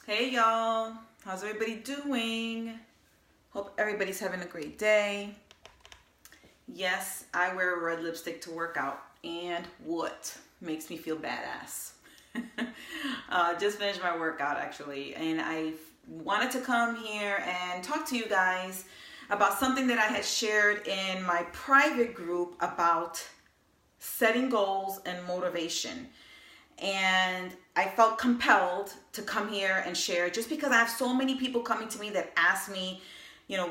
Hey y'all, how's everybody doing? Hope everybody's having a great day. Yes, I wear red lipstick to work out, and what makes me feel badass? Just finished my workout actually, and I wanted to come here and talk to you guys about something that I had shared in my private group about setting goals and motivation. And I felt compelled to come here and share just because I have so many people coming to me that ask me, you know,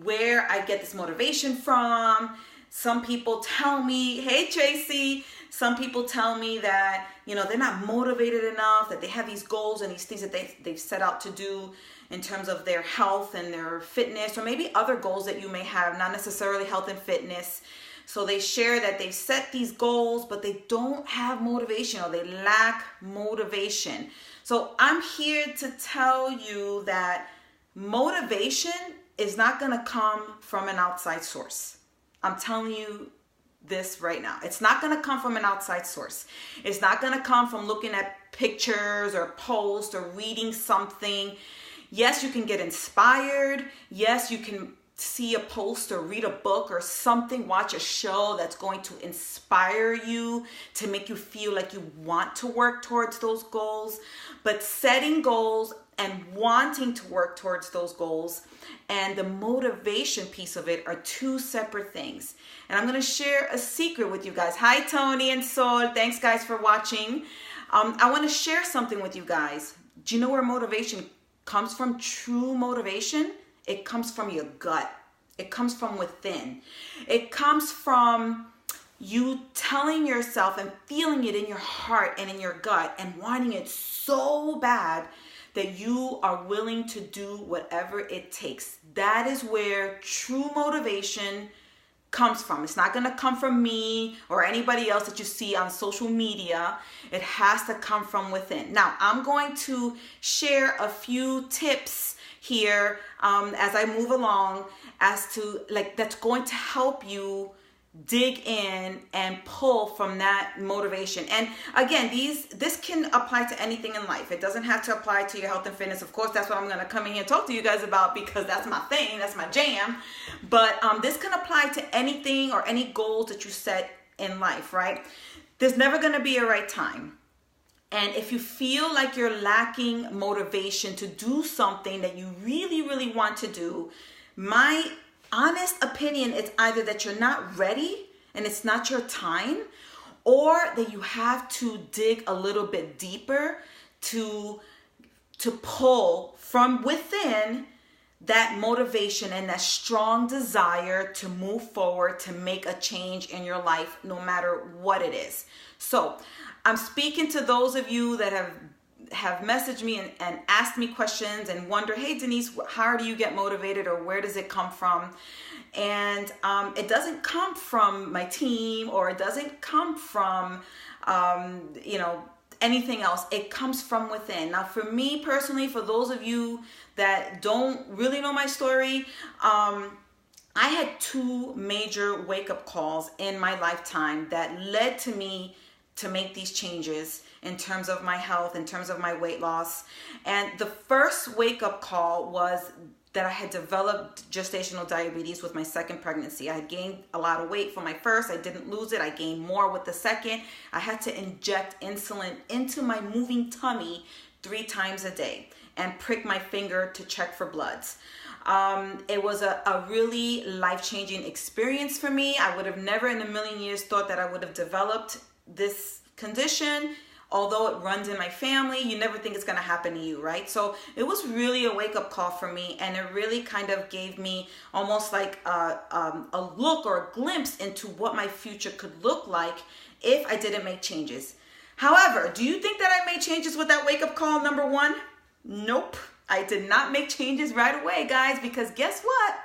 where I get this motivation from. Some people tell me, hey Tracy, some people tell me that, they're not motivated enough, that they have these goals and these things that they've set out to do in terms of their health and their fitness, or maybe other goals that you may have, not necessarily health and fitness. So they share that they've set these goals, but they don't have motivation, or they lack motivation. So I'm here to tell you that motivation is not going to come from an outside source. I'm telling you this right now. It's not going to come from an outside source. It's not going to come from looking at pictures or posts or reading something. Yes, you can get inspired. Yes, you can see a post or read a book or something, watch a show that's going to inspire you, to make you feel like you want to work towards those goals. But setting goals and wanting to work towards those goals and the motivation piece of it are two separate things. And I'm going to share a secret with you guys. Hi, Tony and Sol. Thanks, guys, for watching. I want to share something with you guys. Do you know where motivation comes from? True motivation? It comes from your gut. It comes from within. It comes from you telling yourself and feeling it in your heart and in your gut and wanting it so bad that you are willing to do whatever it takes. That is where true motivation comes from. It's not going to come from me or anybody else that you see on social media. It has to come from within. Now, I'm going to share a few tips here as I move along as to that's going to help you dig in and pull from that motivation. And again, this can apply to anything in life. It doesn't have to apply to your health and fitness. Of course, that's what I'm going to come in here and talk to you guys about, because that's my thing, that's my jam. But this can apply to anything or any goals that you set in life, right? There's never going to be a right time. And if you feel like you're lacking motivation to do something that you really, really want to do, my honest opinion is either that you're not ready and it's not your time, or that you have to dig a little bit deeper to pull from within that motivation and that strong desire to move forward, to make a change in your life, no matter what it is. So I'm speaking to those of you that have messaged me and asked me questions and wonder, hey Denise, how do you get motivated, or where does it come from? And it doesn't come from my team, or it doesn't come from anything else. It comes from within. Now, for me personally, for those of you that don't really know my story, I had two major wake-up calls in my lifetime that led to me to make these changes in terms of my health, in terms of my weight loss. And the first wake-up call was that I had developed gestational diabetes with my second pregnancy. I had gained a lot of weight from my first. I didn't lose it. I gained more with the second. I had to inject insulin into my moving tummy 3 times a day and prick my finger to check for bloods. It was a really life-changing experience for me. I would have never in a million years thought that I would have developed this condition. Although it runs in my family, you never think it's going to happen to you, right? So it was really a wake-up call for me, and it really kind of gave me almost like a look or a glimpse into what my future could look like if I didn't make changes. However, do you think that I made changes with that wake-up call, number one? Nope. I did not make changes right away, guys, because guess what?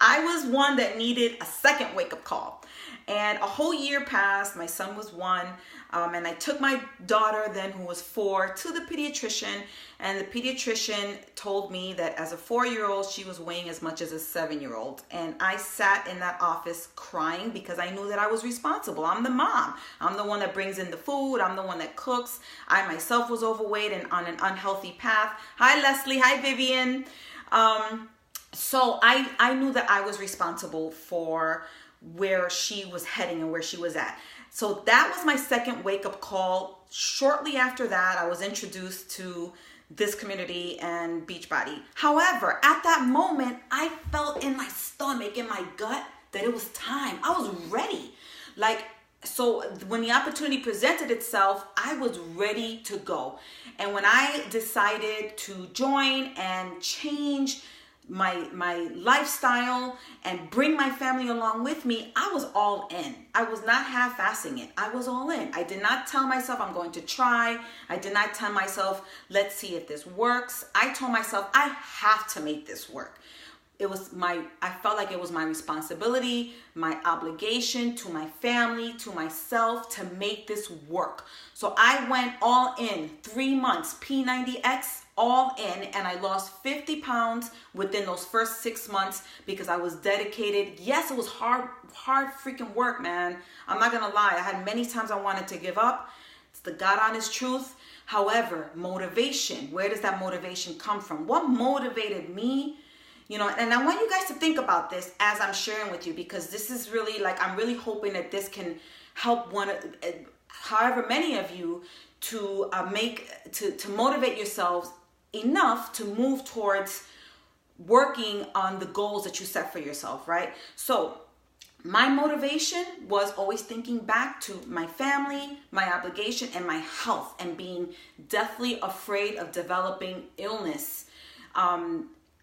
I was one that needed a second wake-up call. And a whole year passed. My son was 1. And I took my daughter then, who was 4, to the pediatrician, and the pediatrician told me that as a 4-year-old, she was weighing as much as a 7-year-old. And I sat in that office crying because I knew that I was responsible. I'm the mom. I'm the one that brings in the food. I'm the one that cooks. I myself was overweight and on an unhealthy path. Hi, Leslie. Hi, Vivian. So I knew that I was responsible for where she was heading and where she was at. So that was my second wake-up call. Shortly after that, I was introduced to this community and Beachbody. However, at that moment, I felt in my stomach, in my gut, that it was time. I was ready. So when the opportunity presented itself, I was ready to go. And when I decided to join and change my lifestyle and bring my family along with me, I was all in. I was not half-assing it. I was all in. I did not tell myself I'm going to try. I did not tell myself, let's see if this works. I told myself I have to make this work. I felt like it was my responsibility, my obligation to my family, to myself, to make this work. So I went all in, 3 months, P90X, all in, and I lost 50 pounds within those first 6 months because I was dedicated. Yes, it was hard freaking work, man. I'm not gonna lie. I had many times I wanted to give up. It's the God honest truth. However, motivation, where does that motivation come from? What motivated me? And I want you guys to think about this as I'm sharing with you, because this is really I'm really hoping that this can help however many of you to motivate yourselves enough to move towards working on the goals that you set for yourself, right? So my motivation was always thinking back to my family, my obligation, and my health, and being deathly afraid of developing illness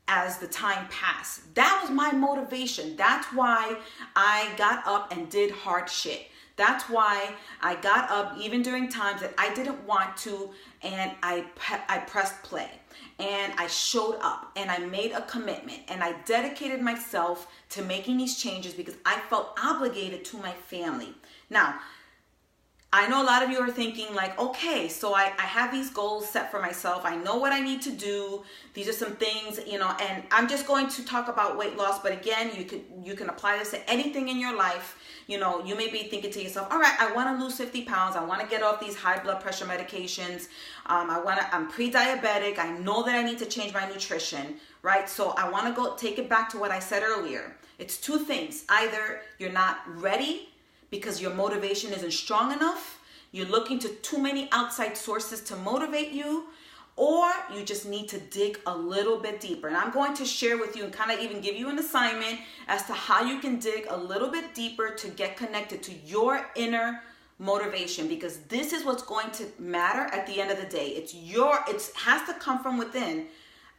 as the time passed. That was my motivation. That's why I got up and did hard shit. That's why I got up even during times that I didn't want to, and I pressed play, and I showed up, and I made a commitment, and I dedicated myself to making these changes because I felt obligated to my family. Now, I know a lot of you are thinking okay, so I have these goals set for myself. I know what I need to do. These are some things, and I'm just going to talk about weight loss. But again, you can apply this to anything in your life. You may be thinking to yourself, all right, I want to lose 50 pounds. I want to get off these high blood pressure medications. I'm pre-diabetic. I know that I need to change my nutrition, right? So I want to go take it back to what I said earlier. It's two things. Either you're not ready because your motivation isn't strong enough, you're looking to too many outside sources to motivate you, or you just need to dig a little bit deeper. And I'm going to share with you and kind of even give you an assignment as to how you can dig a little bit deeper to get connected to your inner motivation, because this is what's going to matter at the end of the day. It has to come from within.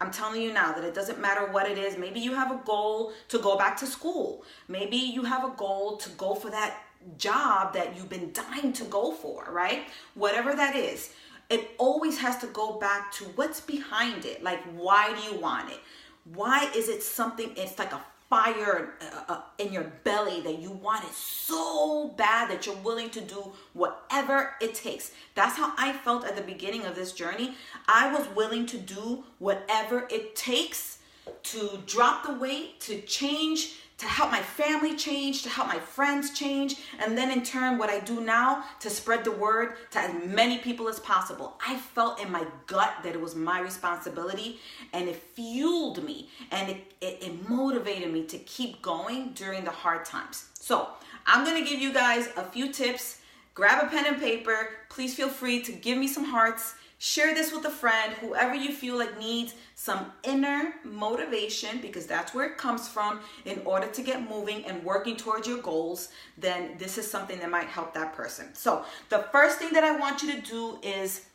I'm telling you now that it doesn't matter what it is. Maybe you have a goal to go back to school. Maybe you have a goal to go for that job that you've been dying to go for, right? Whatever that is, it always has to go back to what's behind it. Why do you want it? Why is it something, it's like a fire in your belly that you want it so bad that you're willing to do whatever it takes. That's how I felt at the beginning of this journey. I was willing to do whatever it takes to drop the weight, to change, to help my family change, to help my friends change, and then in turn, what I do now, to spread the word to as many people as possible. I felt in my gut that it was my responsibility, and it fueled me, and it motivated me to keep going during the hard times. So I'm going to give you guys a few tips. Grab a pen and paper. Please feel free to give me some hearts. Share this with a friend, whoever you feel like needs some inner motivation, because that's where it comes from in order to get moving and working towards your goals. Then this is something that might help that person. So the first thing that I want you to do is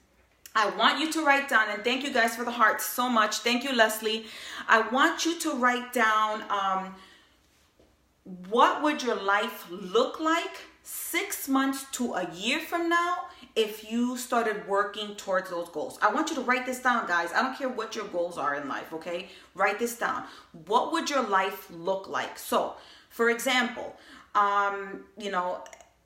I want you to write down, and thank you guys for the hearts so much. Thank you, Leslie. I want you to write down what would your life look like 6 months to a year from now if you started working towards those goals. I want you to write this down, guys. I don't care what your goals are in life, okay? Write this down. What would your life look like? So, for example,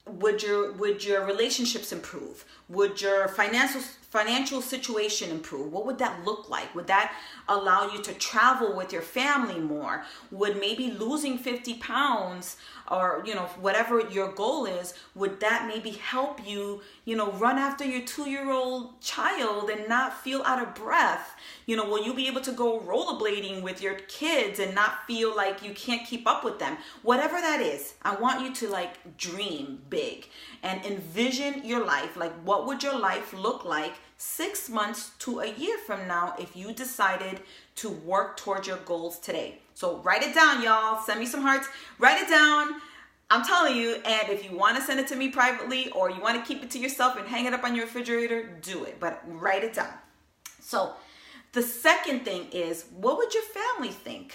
would your relationships improve? Would your financial situation improve? What would that look like? Would that allow you to travel with your family more? Would maybe losing 50 pounds or, whatever your goal is, would that maybe help you, run after your 2-year-old child and not feel out of breath? Will you be able to go rollerblading with your kids and not feel like you can't keep up with them? Whatever that is, I want you to dream big and envision your life. What would your life look like 6 months to a year from now if you decided to work towards your goals today? So write it down, y'all. Send me some hearts. Write it down. I'm telling you, and if you want to send it to me privately or you want to keep it to yourself and hang it up on your refrigerator, do it. But write it down. So the second thing is, what would your family think?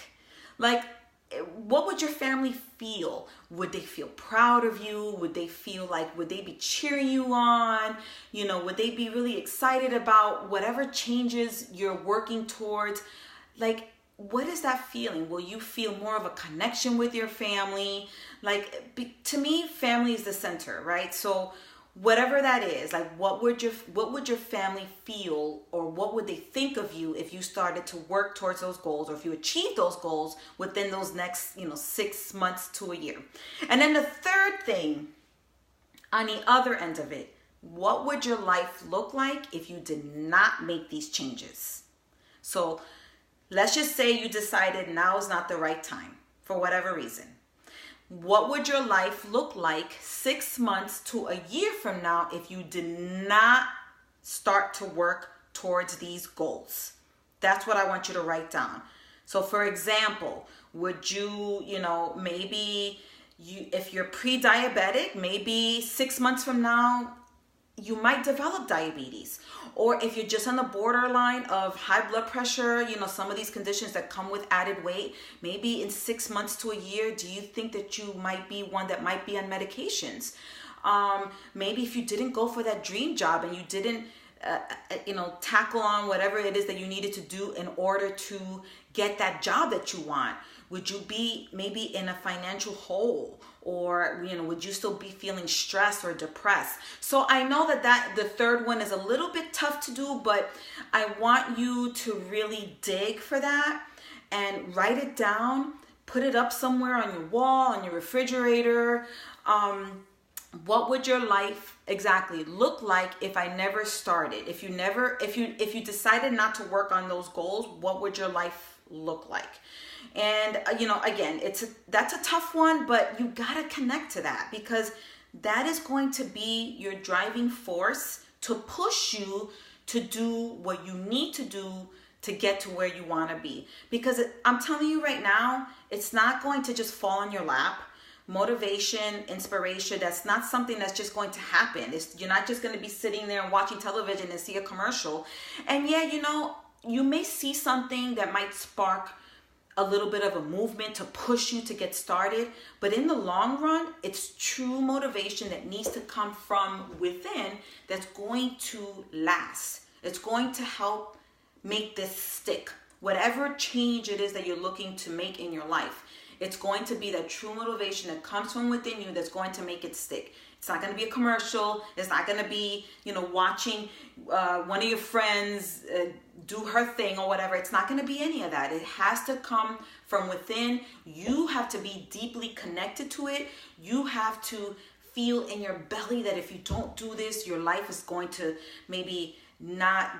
What would your family feel? Would they feel proud of you? Would they be cheering you on? Would they be really excited about whatever changes you're working towards? What is that feeling? Will you feel more of a connection with your family? To me, family is the center, right? So whatever that is, what would your family feel, or what would they think of you if you started to work towards those goals, or if you achieved those goals within those next 6 months to a year? And then the third thing, on the other end of it, what would your life look like if you did not make these changes? So let's just say you decided now is not the right time for whatever reason. What would your life look like 6 months to a year from now if you did not start to work towards these goals? That's what I want you to write down. So for example, would you, if you're pre-diabetic, maybe 6 months from now, you might develop diabetes. Or if you're just on the borderline of high blood pressure, some of these conditions that come with added weight, maybe in 6 months to a year, do you think that you might be one that might be on medications? Maybe if you didn't go for that dream job and you didn't, tackle on whatever it is that you needed to do in order to get that job that you want, would you be maybe in a financial hole? Or, would you still be feeling stressed or depressed? So I know that the third one is a little bit tough to do, but I want you to really dig for that and write it down, put it up somewhere on your wall, on your refrigerator. What would your life exactly look like if I never started? If you decided not to work on those goals, what would your life look like? And, again, that's a tough one, but you got to connect to that, because that is going to be your driving force to push you to do what you need to do to get to where you want to be. Because I'm telling you right now, it's not going to just fall in your lap. Motivation, inspiration, that's not something that's just going to happen. You're not just going to be sitting there and watching television and see a commercial. And yeah, you may see something that might spark a little bit of a movement to push you to get started. But in the long run, it's true motivation that needs to come from within that's going to last. It's going to help make this stick. Whatever change it is that you're looking to make in your life, it's going to be that true motivation that comes from within you that's going to make it stick. It's not going to be a commercial. It's not going to be, watching one of your friends do her thing or whatever. It's not going to be any of that. It has to come from within. You have to be deeply connected to it. You have to feel in your belly that if you don't do this, your life is going to maybe not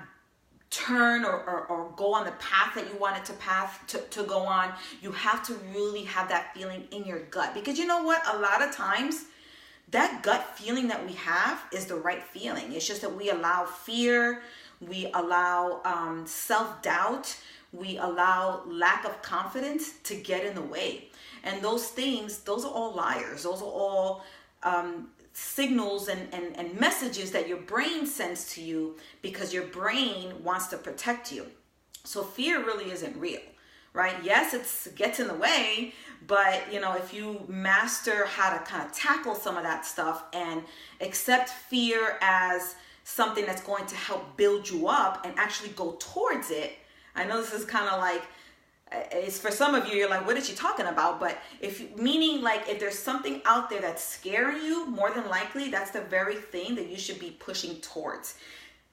turn or go on the path that you want it to go on. You have to really have that feeling in your gut, because you know what? A lot of times that gut feeling that we have is the right feeling. It's just that we allow fear, we allow self-doubt, we allow lack of confidence to get in the way. And those things, those are all liars. Those are all signals and messages that your brain sends to you because your brain wants to protect you. So fear really isn't real, right? Yes, it gets in the way, but if you master how to kind of tackle some of that stuff and accept fear as something that's going to help build you up and actually go towards it. I know this is kind of like it's for some of you, you're like, what is she talking about? But meaning like if there's something out there that's scaring you, more than likely that's the very thing that you should be pushing towards.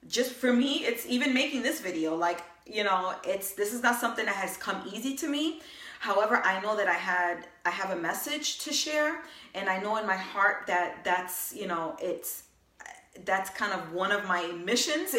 Just for me, it's even making this video, like, you know, this is not something that has come easy to me. However, I know that I have a message to share, and I know in my heart that that's, you know, that's kind of one of my missions